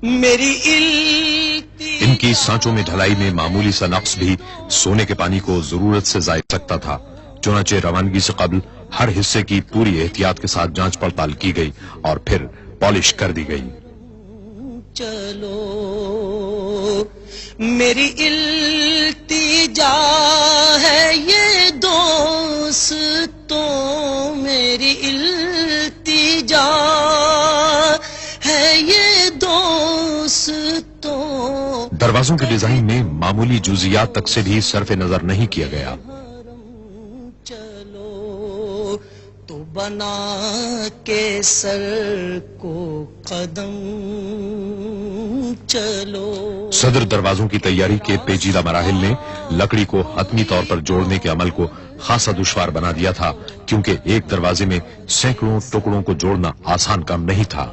میری ان کی سانچوں میں ڈھلائی میں معمولی سا نقص بھی سونے کے پانی کو ضرورت سے ضائع سکتا تھا، چنانچہ روانگی سے قبل ہر حصے کی پوری احتیاط کے ساتھ جانچ پڑتال کی گئی اور پھر پالش کر دی گئی۔ چلو میری التجا ہے یہ دوستوں، میری التجا ہے یہ دوستوں۔ دروازوں کے ڈیزائن میں معمولی جزیات تک سے بھی صرف نظر نہیں کیا گیا۔ چلو تو بنا کے سر کو قدم چلو۔ صدر دروازوں کی تیاری کے پیچیدہ مراحل نے لکڑی کو حتمی طور پر جوڑنے کے عمل کو خاصا دشوار بنا دیا تھا، کیونکہ ایک دروازے میں سینکڑوں ٹکڑوں کو جوڑنا آسان کام نہیں تھا۔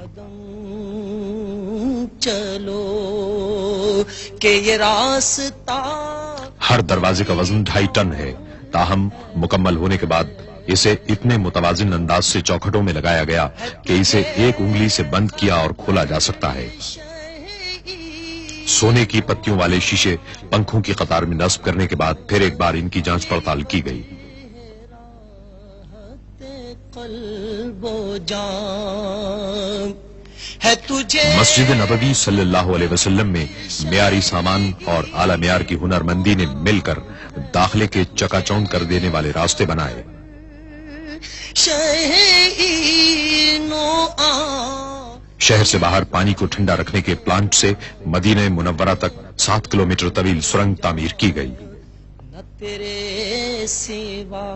چلو کہ یہ راستہ ہر دروازے کا وزن 2.5 ٹن ہے، تاہم مکمل ہونے کے بعد اسے اتنے متوازن انداز سے چوکھٹوں میں لگایا گیا کہ اسے ایک انگلی سے بند کیا اور کھولا جا سکتا ہے۔ سونے کی پتیوں والے شیشے پنکھوں کی قطار میں نصب کرنے کے بعد پھر ایک بار ان کی جانچ پڑتال کی گئی۔ قلب و جان ہے تجھے مسجد نبوی صلی اللہ علیہ وسلم میں معیاری سامان اور اعلی معیار کی ہنرمندی نے مل کر داخلے کے چکا چوند کر دینے والے راستے بنائے۔ شہر سے باہر پانی کو ٹھنڈا رکھنے کے پلانٹ سے مدینہ منورہ تک 7 کلومیٹر طویل سرنگ تعمیر کی گئی۔ نہ تیرے سوا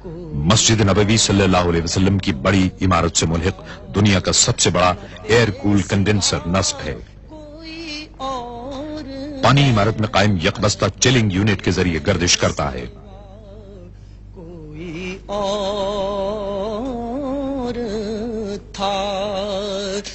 کو مسجد نبوی صلی اللہ علیہ وسلم کی بڑی عمارت سے ملحق دنیا کا سب سے بڑا ایئر کول کنڈینسر نصب ہے۔ کوئی اور پانی عمارت میں قائم یکبستہ چلنگ یونٹ کے ذریعے گردش کرتا ہے۔ کوئی اور تھا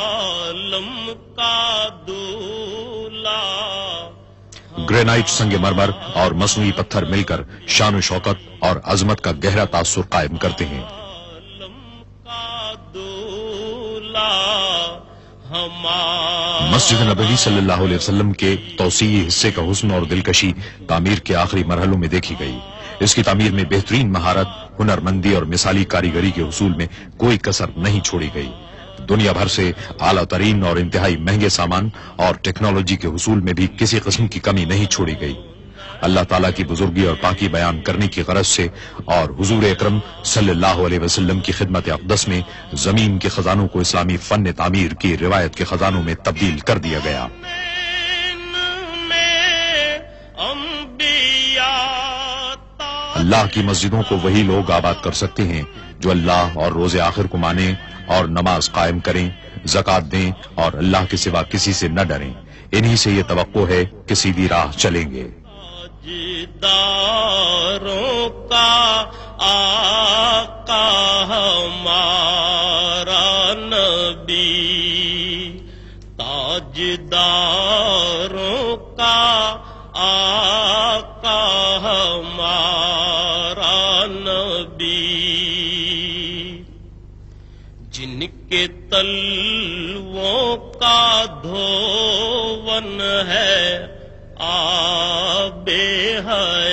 عالم کا دولا گرینائٹ سنگ مرمر اور مصنوعی پتھر مل کر شان و شوکت اور عظمت کا گہرا تاثر قائم کرتے ہیں. عالم کا دولا ہمارا مسجد نبوی صلی اللہ علیہ وسلم کے توسیعی حصے کا حسن اور دلکشی تعمیر کے آخری مرحلوں میں دیکھی گئی. اس کی تعمیر میں بہترین مہارت، ہنرمندی اور مثالی کاریگری کے حصول میں کوئی کسر نہیں چھوڑی گئی. دنیا بھر سے اعلیٰ ترین اور انتہائی مہنگے سامان اور ٹیکنالوجی کے حصول میں بھی کسی قسم کی کمی نہیں چھوڑی گئی. اللہ تعالیٰ کی بزرگی اور پاکی بیان کرنے کی غرض سے اور حضور اکرم صلی اللہ علیہ وسلم کی خدمت اقدس میں زمین کے خزانوں کو اسلامی فن تعمیر کی روایت کے خزانوں میں تبدیل کر دیا گیا. اللہ کی مسجدوں کو وہی لوگ آباد کر سکتے ہیں جو اللہ اور روز آخر کو مانیں اور نماز قائم کریں، زکوٰۃ دیں اور اللہ کے سوا کسی سے نہ ڈریں. انہی سے یہ توقع ہے کہ سیدھی راہ چلیں گے. تاجداروں کا آقا ہمارا نبی، تاجداروں کا آقا ہمارا نبی، جن کے تلووں کا دھون ہے آب حیات